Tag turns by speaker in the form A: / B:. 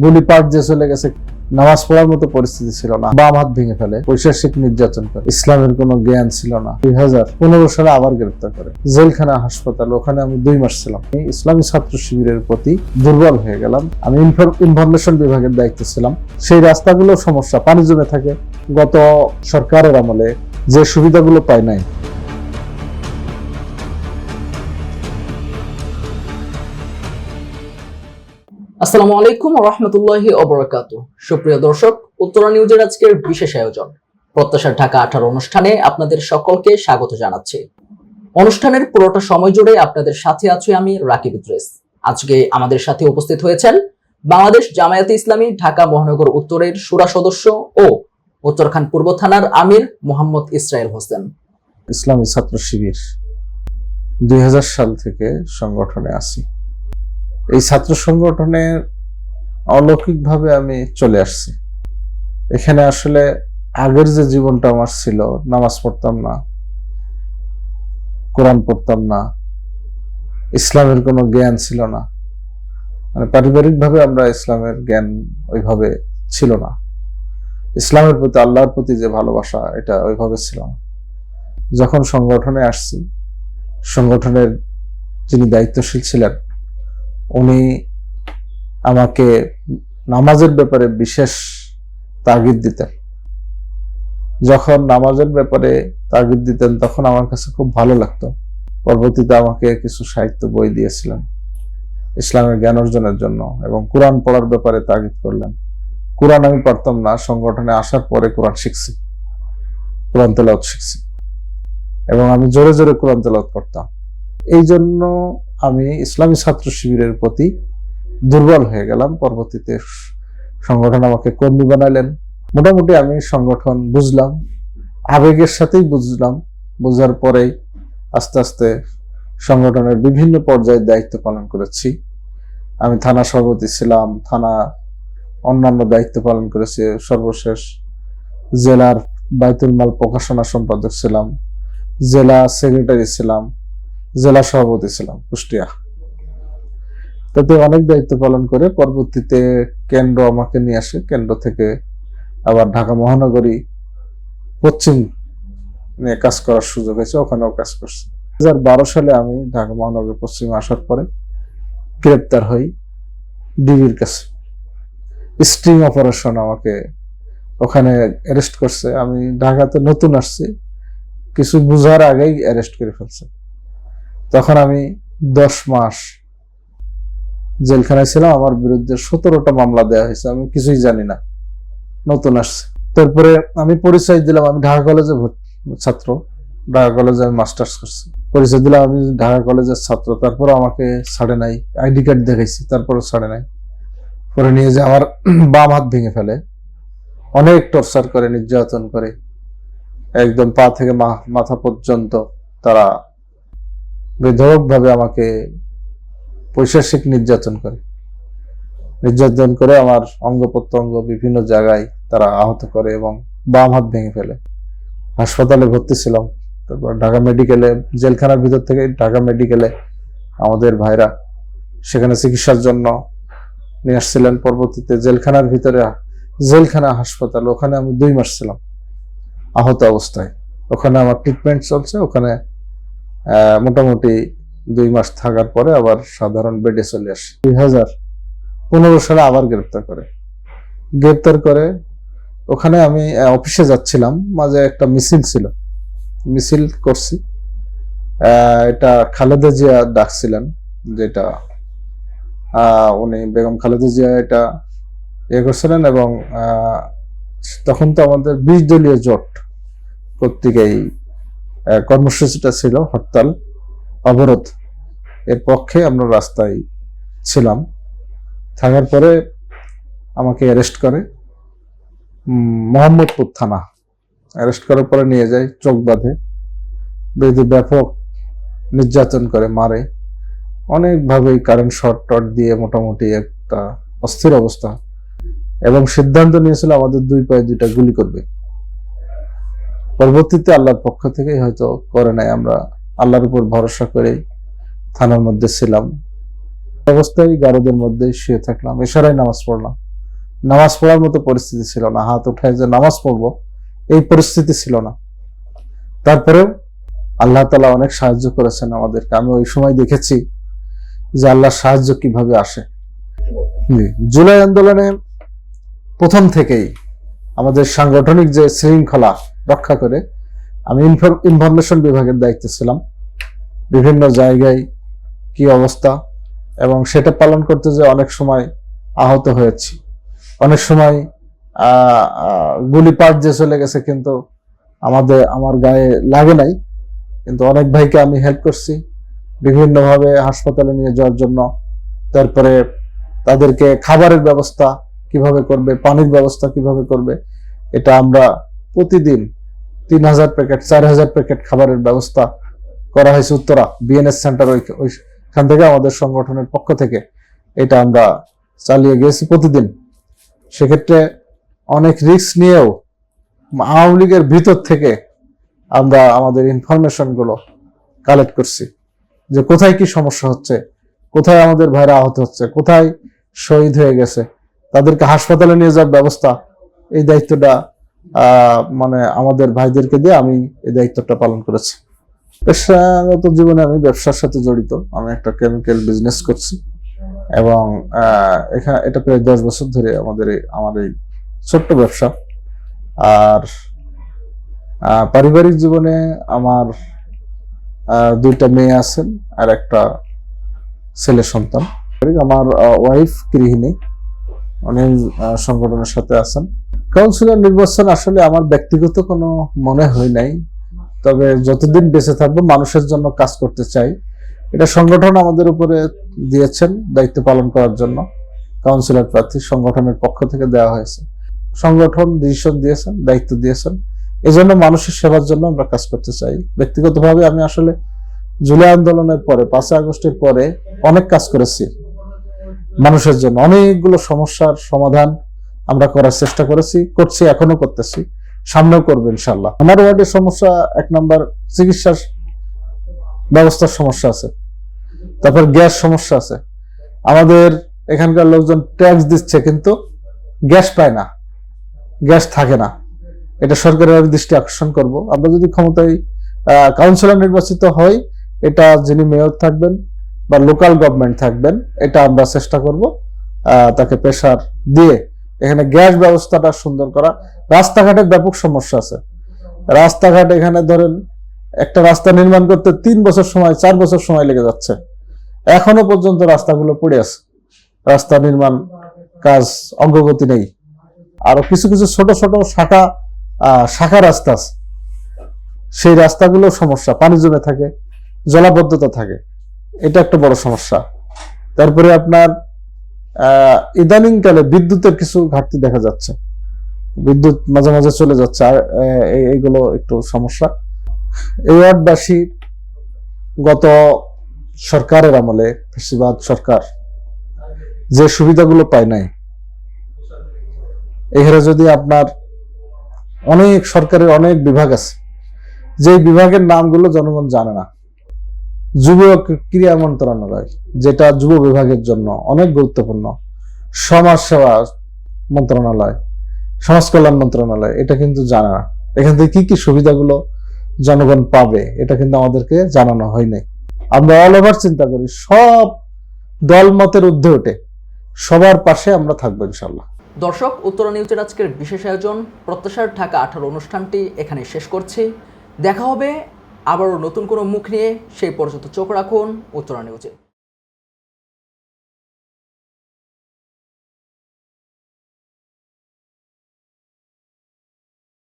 A: গুলি পাট দিয়ে চলে গেছে, নামাজ পড়ার মতো পরিস্থিতি ছিল না, বাম হাত ভেঙে ফেলে, পৈশাচিক নির্যাতন করে, ইসলামের কোনো জ্ঞান ছিল না। 2015 সালে আবার গ্রেপ্তার করে, জেলখানা হাসপাতাল, ওখানে আমি 2 মাস ছিলাম। ইসলামী ছাত্র শিবিরের প্রতি দুর্বল হয়ে গেলাম। আমি ইনফরমেশন বিভাগের দায়িত্বে ছিলাম। সেই রাস্তাগুলো সমস্যা, পানি জমে থাকে। গত সরকারের আমলে যে সুবিধাগুলো পাই নাই।
B: আসসালামু আলাইকুম ওয়া রাহমাতুল্লাহি ওয়া বারাকাতুহু। সুপ্রিয় দর্শক, উত্তরা নিউজের আজকের বিশেষ আয়োজন প্রত্যাশার ঢাকা 18 অনুষ্ঠানে আপনাদের সকলকে স্বাগত জানাচ্ছি। অনুষ্ঠানের পুরোটা সময় জুড়ে আপনাদের সাথে আছি আমি রাকিব ইদ্রিস। আজকে আমাদের সাথে উপস্থিত হয়েছেন বাংলাদেশ জামায়াতে ইসলামী ঢাকা মহানগর উত্তরের শুরা সদস্য ও উত্তরখান পূর্ব থানার আমির মোহাম্মদ ইসরাইল হোসেন।
A: ইসলামী ছাত্র শিবির 2000 সাল থেকে সংগঠনে আছি। এই ছাত্র সংগঠনের অলৌকিকভাবে আমি চলে আসছি। এখানে আসলে আগের যে জীবনটা আমার ছিল, নামাজ পড়তাম না, কোরআন পড়তাম না, ইসলামের কোনো জ্ঞান ছিল না। মানে পারিবারিকভাবে আমরা ইসলামের জ্ঞান ওইভাবে ছিল না। ইসলামের প্রতি, আল্লাহর প্রতি যে ভালোবাসা, এটা ওইভাবে ছিল না। যখন সংগঠনে আসছি, সংগঠনের যিনি দায়িত্বশীল ছিলেন, উনি আমাকে নামাজের ব্যাপারে বিশেষ তাগিদ দিতেন। যখন নামাজের ব্যাপারে তাগিদ দিতেন তখন আমার কাছে খুব ভালো লাগতো। পরবর্তীতে আমাকে কিছু সাহিত্য বই দিয়েছিলেন ইসলামের জ্ঞান অর্জনের জন্য, এবং কোরআন পড়ার ব্যাপারে তাগিদ করলেন। কোরআন আমি পারতাম না, সংগঠনে আসার পরে কোরআন শিখছি, কোরআন তেলাওয়াত শিখছি, এবং আমি জোরে জোরে কোরআন তেলাওয়াত করতাম। এই জন্য আমি ইসলামী ছাত্র শিবিরের প্রতি দুর্বল হয়ে গেলাম। পরবর্তীতে সংগঠন আমাকে কর্মী বানালেন। মোটামুটি আমি সংগঠন বুঝলাম, আবেগের সাথেই বুঝলাম। বোঝার পরেই আস্তে আস্তে সংগঠনের বিভিন্ন পর্যায়ে দায়িত্ব পালন করেছি। আমি থানা সভাপতি ছিলাম, থানা অন্যান্য দায়িত্ব পালন করেছি। সর্বশেষ জেলার বাইতুল মাল প্রকাশনা সম্পাদক ছিলাম, জেলা সেক্রেটারি ছিলাম, জেলা সভাপতি ছিলাম কুষ্টিয়া। তাতে অনেক দায়িত্ব পালন করে পরবর্তীতে কেন্দ্র আমাকে নিয়ে আসে। কেন্দ্র থেকে আবার ঢাকা মহানগরী পশ্চিম নিয়ে কাজ করার সুযোগ হয়েছে, ওখানেও কাজ করছি। 2012 সালে আমি ঢাকা মহানগরী পশ্চিমে আসার পরে গ্রেপ্তার হই ডিবির কাছে। স্ট্রিং অপারেশন আমাকে ওখানে অ্যারেস্ট করছে। আমি ঢাকাতে নতুন আসছি, কিছু বুঝার আগেই অ্যারেস্ট করে ফেলছে। তখন আমি 10 মাস জেলখানায় ছিলাম। আমার বিরুদ্ধে 17টা মামলা দেওয়া হয়েছে, আমি কিছুই জানি না, নতুন আসছে। তারপরে আমি পরিচয় দিলাম আমি ঢাকা কলেজে ছাত্র, ঢাকা কলেজে আমি মাস্টার্স করছি। পরিচয় দিলাম আমি ঢাকা কলেজের ছাত্র, তারপরে আমাকে ছাড়ে নাই। আইডি কার্ড দেখাইছি, তারপরে ছাড়ে নাই। পরে নিয়ে যে আমার বাম হাত ভেঙে ফেলে, অনেক টর্চার করে, নির্যাতন করে, একদম পা থেকে মাথা পর্যন্ত তারা বেধড়ক ভাবে আমাকে পৈশাচিক নির্যাতন করে আমার অঙ্গ প্রত্যঙ্গ বিভিন্ন জায়গায় তারা আহত করে এবং বাম হাত ভেঙে ফেলে। হাসপাতালে ভর্তি ছিলাম। তারপর ঢাকা মেডিকেলে, জেলখানার ভিতর থেকে ঢাকা মেডিকেলে আমাদের ভাইরা সেখানে চিকিৎসার জন্য নিয়ে আসছিলেন। পরবর্তীতে জেলখানার ভিতরে, জেলখানা হাসপাতাল, ওখানে আমি 2 মাস ছিলাম আহত অবস্থায়। ওখানে আমার ট্রিটমেন্ট চলছে। ওখানে মোটামুটি 2 মাস থাকার পরে আবার সাধারণ বেডে চলে আসি। 2015 সালে আবার গ্রেপ্তার করে ওখানে আমি অফিসে যাচ্ছিলাম, মাঝে একটা মিছিল ছিল, মিছিল করছি। এটা খালেদা জিয়া ডাকছিলেন, যেটা উনি বেগম খালেদা জিয়া এটা করছিলেন। এবং তখন তো আমাদের 20 দলীয় জোট কর্তৃক এই কর্মসূচিটা ছিল, হরতাল অবরোধ, এর পক্ষে আমরা রাস্তায় ছিলাম। থাকার পরে আমাকে অ্যারেস্ট করে মোহাম্মদপুর থানা। অ্যারেস্ট করার পরে নিয়ে যায়, চোখ বাঁধে, বেঁধে ব্যাপক নির্যাতন করে, মারে অনেকভাবে, কারেন্ট শর্ট টট দিয়ে মোটামুটি একটা অস্থির অবস্থা। এবং সিদ্ধান্ত নিয়েছিল আমাদের 2 পায়ে 2টা গুলি করবে। পরবর্তীতে আল্লাহর পক্ষ থেকেই হয়তো করে নাই। আমরা আল্লাহর উপর ভরসা করে থানার মধ্যে ছিলাম, অবস্থায় গারদের মধ্যে শুয়ে থাকলাম, এশারায় নামাজ পড়লাম। নামাজ পড়ার মতো পরিস্থিতি ছিল না, হাত উঠায় যে নামাজ পড়বো এই পরিস্থিতি ছিল না। তারপরেও আল্লাহ তাআলা অনেক সাহায্য করেছেন আমাদেরকে। আমি ওই সময় দেখেছি যে আল্লাহর সাহায্য কিভাবে আসে। জুলাই আন্দোলনে প্রথম থেকেই আমাদের সাংগঠনিক যে শৃঙ্খলা রক্ষা করে আমি ইনফরমেশন বিভাগের দায়িত্বে ছিলাম। বিভিন্ন জায়গায় কি অবস্থা এবং সেটা পালন করতে যে অনেক সময় আহত হয়েছি, অনেক সময় গুলি পাট যে চলে গেছে কিন্তু আমার গায়ে লাগে নাই, কিন্তু অনেক ভাইকে আমি হেল্প করছি বিভিন্নভাবে হাসপাতালে নিয়ে যাওয়ার জন্য। তারপরে তাদেরকে খাবারের ব্যবস্থা কিভাবে করবে, পানির ব্যবস্থা কিভাবে করবে, এটা আমরা প্রতিদিন 3000 প্যাকেট 4000 প্যাকেট খাবারের ব্যবস্থা করা হয়েছে উত্তরা বিএনএস সেন্টার, ওইখান থেকে আমাদের সংগঠনের পক্ষ থেকে এটা আমরা চালিয়ে গেছি প্রতিদিন। সেক্ষেত্রে অনেক রিস্ক নিয়েও আওয়ামী লীগের ভিতর থেকে আমরা আমাদের ইনফরমেশন গুলো কালেক্ট করছি যে কোথায় কি সমস্যা হচ্ছে, কোথায় আমাদের ভাইরা আহত হচ্ছে, কোথায় শহীদ হয়ে গেছে, তাদেরকে হাসপাতালে নিয়ে যাওয়ার ব্যবস্থা। এই দায়িত্বটা মানে আমাদের ভাইদেরকে দিয়ে আমি এই দায়িত্বটা পালন করেছি। পেশাগত জীবনে আমি ব্যবসার সাথে জড়িত। আমি একটা কেমিক্যাল বিজনেস করছি এবং এটা প্রায় 10 বছর ধরে আমার এই ছোট্ট ব্যবসা। আর পারিবারিক জীবনে আমার 2টা মেয়ে আছেন আর একটা ছেলে সন্তান। আমার ওয়াইফ গৃহিণী, উনি সংগঠনের সাথে আছেন। কাউন্সিলর নির্বাচন আসলে আমার ব্যক্তিগত কোনো মনে হয় নাই, তবে যতদিন বেঁচে থাকবো মানুষের জন্য কাজ করতে চাই। এটা সংগঠন আমাদের উপরে দিয়েছেন দায়িত্ব পালন করার জন্য। কাউন্সিলর প্রার্থী সংগঠনের পক্ষ থেকে দেওয়া হয়েছে, সংগঠন ডিসিশন দিয়েছেন, দায়িত্ব দিয়েছেন, এই জন্য মানুষের সেবার জন্য আমরা কাজ করতে চাই। ব্যক্তিগতভাবে আমি আসলে জুলাই আন্দোলনের পরে 5 আগস্টের পরে অনেক কাজ করেছি মানুষের জন্য। অনেকগুলো সমস্যার সমাধান আমরা করার চেষ্টা করছি, এখনো করতেছি, সামনেও করবো ইনশাল্লাহ। আমার ওয়ার্ডের সমস্যা 1 নম্বর চিকিৎসার ব্যবস্থার সমস্যা আছে, তারপর গ্যাস সমস্যা আছে। আমাদের এখানকার লোকজন ট্যাক্স দিচ্ছে কিন্তু গ্যাস পায় না, গ্যাস থাকে না। এটা সরকারের দৃষ্টি আকর্ষণ করব। আমরা যদি ক্ষমতায় কাউন্সিলর নির্বাচিত হই, এটা যিনি মেয়র থাকবেন বা লোকাল গভর্নমেন্ট থাকবেন, এটা আমরা চেষ্টা করব তাকে প্রেসার দিয়ে এখানে গ্যাস ব্যবস্থাটা সুন্দর করা। রাস্তাঘাটের ব্যাপক সমস্যা আছে। রাস্তাঘাট এখানে ধরেন একটা রাস্তা নির্মাণ করতে 3 বছর সময় 4 বছর সময় লেগে যাচ্ছে, এখনো পর্যন্ত রাস্তাগুলো পড়ে আছে, রাস্তা নির্মাণ কাজ অগ্রগতি নেই। আরো কিছু কিছু ছোট ছোট শাখা রাস্তা আছে, সেই রাস্তাগুলো সমস্যা, পানি জমে থাকে, জলাবদ্ধতা থাকে, এটা একটা বড় সমস্যা। তারপরে আপনার ইদানিং কালে বিদ্যুতের কিছু ঘাটতি দেখা যাচ্ছে, বিদ্যুৎ মাঝে মাঝে চলে যাচ্ছে, আর এইগুলো একটু সমস্যা। এই ওয়ার্ডবাসী গত সরকারের আমলে, ফ্যাসিবাদ সরকার যে সুবিধাগুলো পায় নাই, এখানে যদি আপনার অনেক সরকারের অনেক বিভাগ আছে, যে বিভাগের নামগুলো জনগণ জানে না। যুব ক্রীড়া মন্ত্রণালয়, যেটা যুব বিভাগের জন্য অনেক গুরুত্বপূর্ণ, সমাজ সেবা মন্ত্রণালয়, সমাজ কল্যাণ মন্ত্রণালয়, এটা কিন্তু জানে না। এখান থেকে কি কি সুবিধাগুলো জনগণ পাবে এটা কিন্তু আমাদেরকে জানানো হয়নি। আমরা অল ওভার চিন্তা করি, সব দলমতের ঊর্ধ্বে উঠে সবার পাশে আমরা থাকবো ইনশাল্লাহ।
B: দর্শক, উত্তরা নিউজের আজকের বিশেষ আয়োজন প্রত্যাশার ঢাকা 18 অনুষ্ঠানটি এখানে শেষ করছি। দেখা হবে আবারও নতুন কোনো মুখ নিয়ে, সেই পর্যন্ত চোখ রাখুন উত্তরা নিউজে।